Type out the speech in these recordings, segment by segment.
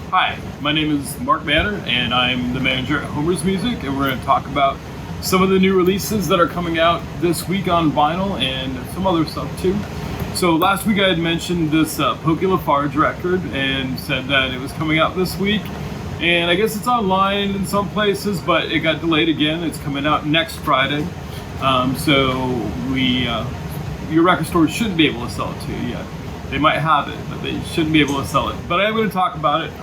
Hi, my name is MarQ Manner, and I'm the manager at Homer's Music, and we're going to talk about some of the new releases that are coming out this week on vinyl and some other stuff too. So last week I had mentioned this Pokey LaFarge record and said that it was coming out this week, and I guess it's online in some places, but it got delayed again. It's coming out next Friday, your record store shouldn't be able to sell it to you yet. They might have it, but they shouldn't be able to sell it. But I'm going to talk about it.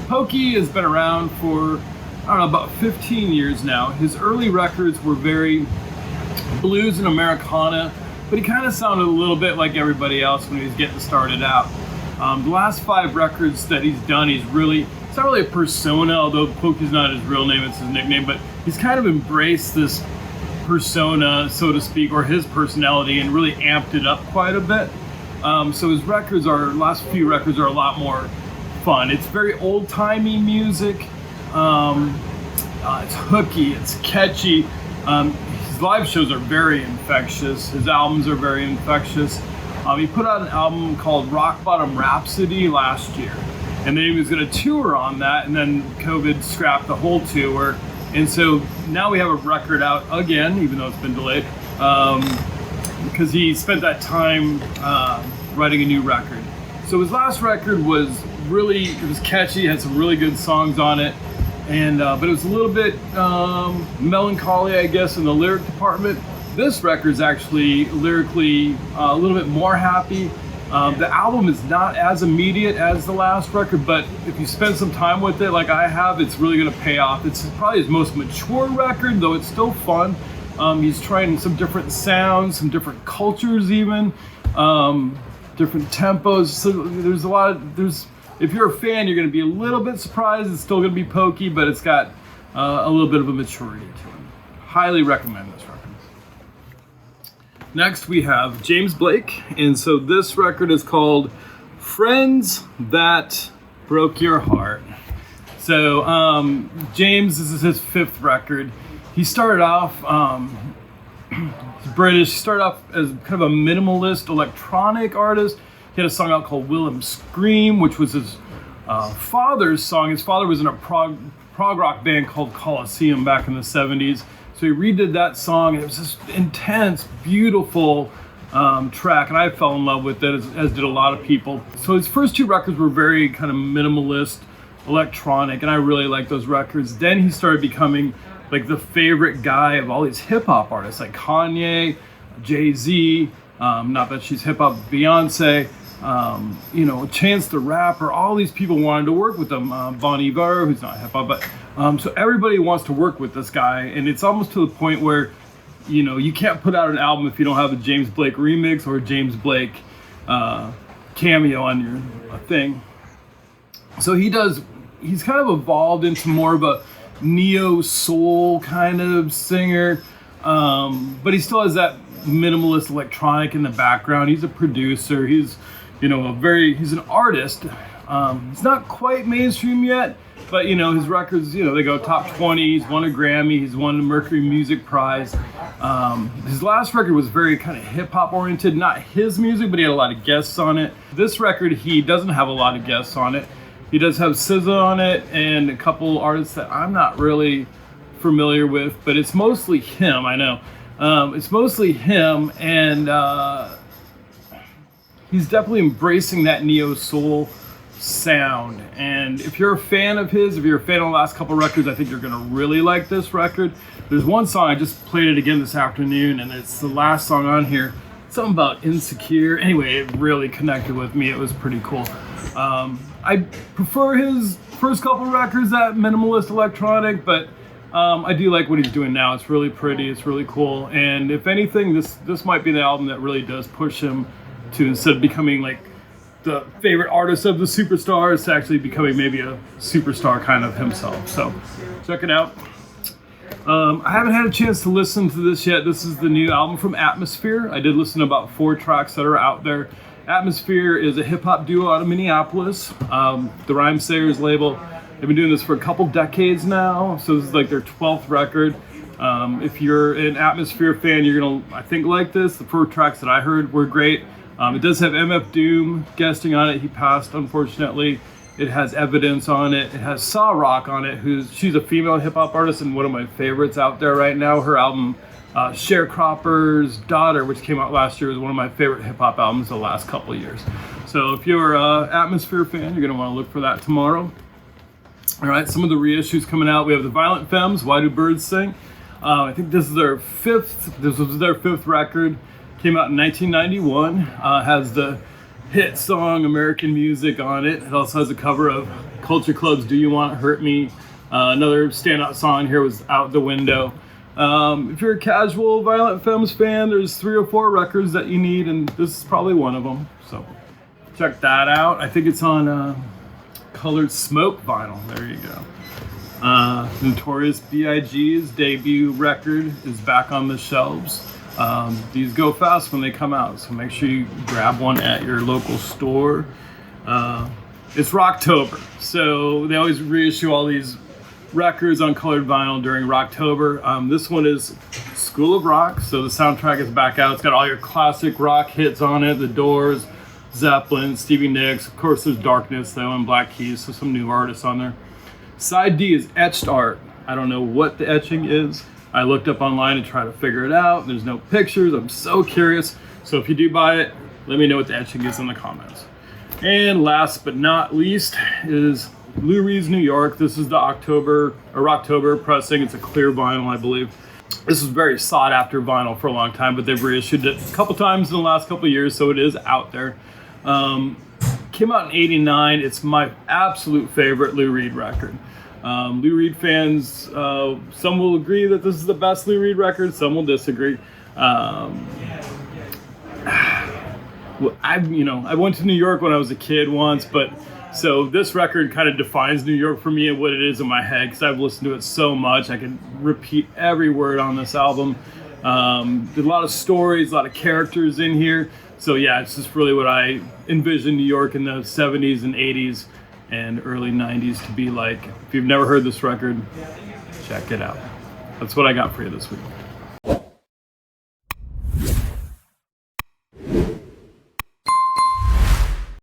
Pokey has been around for, about 15 years now. His early records were very blues and Americana, but he kind of sounded a little bit like everybody else when he was getting started out. The last 5 records that he's done, it's not really a persona, although Pokey's not his real name, it's his nickname, but he's kind of embraced this persona, so to speak, or his personality, and really amped it up quite a bit. So his last few records are a lot more fun. It's very old-timey music. It's hooky, it's catchy. His live shows are very infectious. His albums are very infectious. He put out an album called Rock Bottom Rhapsody last year, and then he was going to tour on that, and then COVID scrapped the whole tour. And so now we have a record out again, even though it's been delayed. Because he spent that time writing a new record. So his last record was catchy, had some really good songs on it, and but it was a little bit melancholy, I guess, in the lyric department. This record is actually lyrically a little bit more happy. The album is not as immediate as the last record, but if you spend some time with it like I have, it's really going to pay off. It's probably his most mature record, though it's still fun. He's trying some different sounds, some different cultures even, different tempos. So if you're a fan, you're going to be a little bit surprised. It's still going to be Pokey, but it's got a little bit of a maturity to it. Highly recommend this record. Next we have James Blake, and so this record is called Friends That Broke Your Heart. So James, this is his 5th record. He started off, he's British, he started off as kind of a minimalist electronic artist. He had a song out called Willem Scream, which was his father's song. His father was in a prog rock band called Coliseum back in the 70s. So he redid that song, and it was this intense, beautiful track, and I fell in love with it, as did a lot of people. So his first 2 records were very kind of minimalist, electronic, and I really liked those records. Then he started becoming like the favorite guy of all these hip-hop artists like Kanye, Jay-Z, not that she's hip-hop, Beyonce, Chance the Rapper. All these people wanted to work with him. Bon Iver, who's not hip-hop, but so everybody wants to work with this guy, and it's almost to the point where you can't put out an album if you don't have a James Blake remix or a James Blake cameo on your thing. So he's kind of evolved into more of a neo-soul kind of singer, but he still has that minimalist electronic in the background. He's a producer. He's an artist. He's not quite mainstream yet, but his records, they go top 20. He's won a Grammy. He's won the Mercury Music Prize. His last record was very kind of hip-hop oriented. Not his music, but he had a lot of guests on it. This record, he doesn't have a lot of guests on it. He does have SZA on it and a couple artists that I'm not really familiar with, but it's mostly him, I know. It's mostly him, and he's definitely embracing that neo-soul sound. And if you're a fan of his, if you're a fan of the last couple records, I think you're going to really like this record. There's one song, I just played it again this afternoon, and it's the last song on here. Something about insecure. Anyway, it really connected with me. It was pretty cool. I prefer his first couple records, that minimalist electronic, but I do like what he's doing now. It's really pretty, it's really cool, and if anything, this might be the album that really does push him to, instead of becoming like the favorite artist of the superstars, to actually becoming maybe a superstar kind of himself. So check it out. I haven't had a chance to listen to this yet. This is the new album from Atmosphere. I did listen to about 4 tracks that are out there. Atmosphere is a hip-hop duo out of Minneapolis, the Rhyme Sayers label. They've been doing this for a couple decades now, so this is like their 12th record. If you're an Atmosphere fan, you're gonna, I think, like this. The 4 tracks that I heard were great. It does have MF Doom guesting on it. He passed, unfortunately. It has Evidence on it. It has Saw Rock on it, she's a female hip hop artist and one of my favorites out there right now. Her album Sharecropper's Daughter, which came out last year, is one of my favorite hip hop albums the last couple of years. So if you're an Atmosphere fan, you're gonna want to look for that tomorrow. All right, some of the reissues coming out. We have the Violent Femmes, Why Do Birds Sing? I think this was their fifth record. Came out in 1991. Has the hit song American Music on it. It also has a cover of Culture Club's Do You Want to Hurt Me? Another standout song here was Out the Window. If you're a casual Violent Femmes fan, there's 3 or 4 records that you need, and this is probably one of them. So check that out. I think it's on Colored Smoke vinyl. There you go. Notorious B.I.G's debut record is back on the shelves. These go fast when they come out, so make sure you grab one at your local store. It's Rocktober, so they always reissue all these records on colored vinyl during Rocktober. This one is School of Rock, so the soundtrack is back out. It's got all your classic rock hits on it, The Doors, Zeppelin, Stevie Nicks. Of course, there's Darkness, though, and Black Keys, so some new artists on there. Side D is etched art. I don't know what the etching is. I looked up online to try to figure it out. There's no pictures. I'm so curious. So if you do buy it, let me know what the etching is in the comments. And last but not least is Lurie's New York. This is the Rocktober pressing. It's a clear vinyl, I believe. This is very sought after vinyl for a long time, but they've reissued it a couple times in the last couple of years, so it is out there. Came out in '89. It's my absolute favorite Lou Reed record. Lou Reed fans, some will agree that this is the best Lou Reed record, some will disagree. I went to New York when I was a kid once, but so this record kind of defines New York for me and what it is in my head, because I've listened to it so much. I can repeat every word on this album. There's a lot of stories, a lot of characters in here. So yeah, it's just really what I envision New York in the 70s and 80s and early 90s to be like. If you've never heard this record, check it out. That's what I got for you this week.